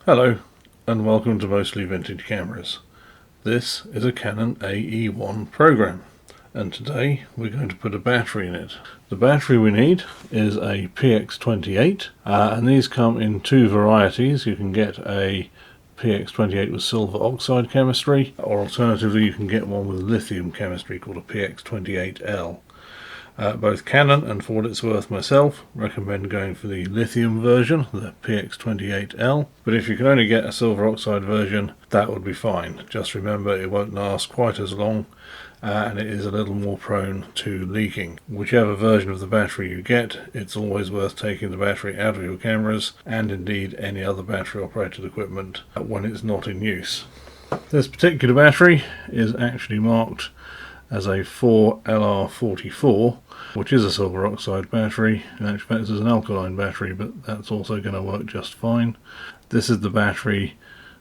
Hello and welcome to Mostly Vintage Cameras. This is a Canon AE-1 Program and today we're going to put a battery in it. The battery we need is a PX28 and these come in two varieties. You can get a PX28 with silver oxide chemistry, or alternatively you can get one with lithium chemistry called a PX28L. Both Canon and, for what it's worth, myself recommend going for the lithium version, the PX28L, but if you can only get a silver oxide version, that would be fine. Just remember it won't last quite as long and it is a little more prone to leaking. Whichever version of the battery you get, it's always worth taking the battery out of your cameras and indeed any other battery operated equipment when it's not in use. This particular battery is actually marked as a 4LR44, which is a silver oxide battery. In actual fact, this is an alkaline battery, but that's also going to work just fine. This is the battery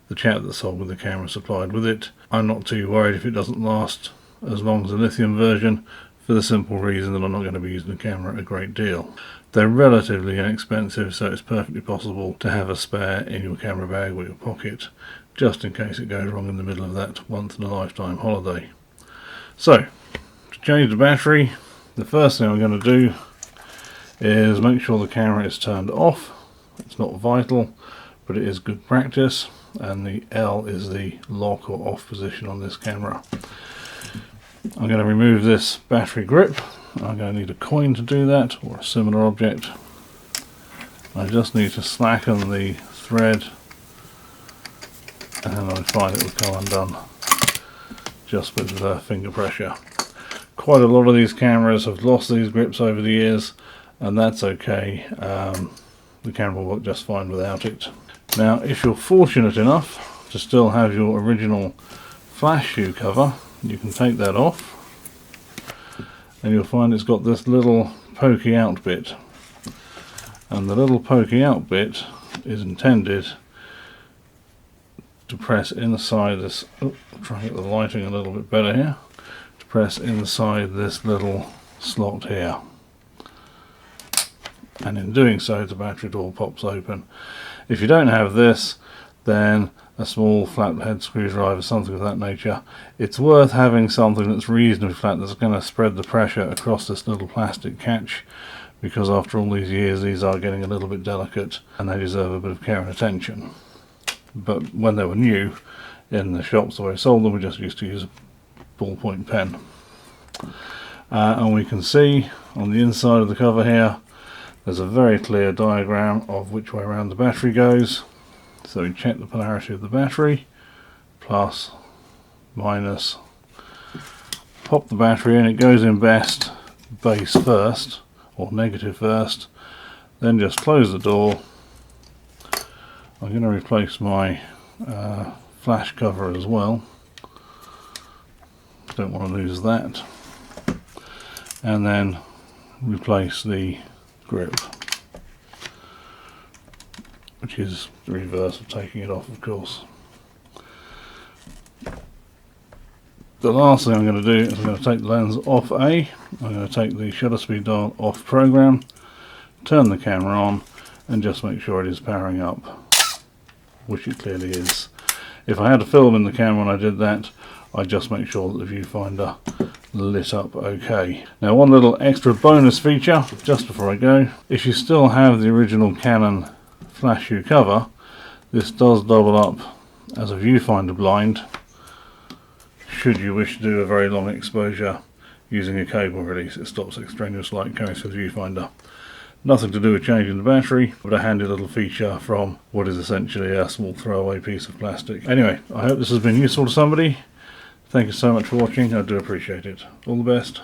the chap that sold with the camera supplied with it. I'm not too worried if it doesn't last as long as the lithium version, for the simple reason that I'm not going to be using the camera a great deal. They're relatively inexpensive, so it's perfectly possible to have a spare in your camera bag or your pocket, just in case it goes wrong in the middle of that once-in-a-lifetime holiday. So, to change the battery, the first thing I'm going to do is make sure the camera is turned off. It's not vital, but it is good practice, and the L is the lock or off position on this camera. I'm going to remove this battery grip. I'm going to need a coin to do that, or a similar object. I just need to slacken the thread, and I find it will come undone just with finger pressure. Quite a lot of these cameras have lost these grips over the years, and that's okay. The camera will work just fine without it. Now, if you're fortunate enough to still have your original flash shoe cover, you can take that off and you'll find it's got this little pokey out bit, and the little pokey out bit is intended to press inside this, try and get the lighting a little bit better here, to press inside this little slot here, and in doing so the battery door pops open. If you don't have this, then a small flat head screwdriver, something of that nature. It's worth having something that's reasonably flat, that's going to spread the pressure across this little plastic catch, because after all these years these are getting a little bit delicate and they deserve a bit of care and attention. But when they were new in the shops where I sold them, we just used to use a ballpoint pen. And we can see on the inside of the cover here there's a very clear diagram of which way around the battery goes. So we check the polarity of the battery, plus, minus, pop the battery in. It goes in best base first, or negative first, then just close the door. I'm going to replace my flash cover as well, don't want to lose that, and then replace the grip, which is the reverse of taking it off, of course. The last thing I'm going to do is I'm going to take the lens off I'm going to take the shutter speed dial off program, turn the camera on, and just make sure it is powering up, which it clearly is. If I had a film in the camera when I did that, I'd just make sure that the viewfinder lit up okay. Now, one little extra bonus feature just before I go: if you still have the original Canon flash shoe cover, this does double up as a viewfinder blind should you wish to do a very long exposure using a cable release. It stops extraneous light coming through the viewfinder. Nothing to do with changing the battery, but a handy little feature from what is essentially a small throwaway piece of plastic. Anyway, I hope this has been useful to somebody. Thank you so much for watching, I do appreciate it. All the best.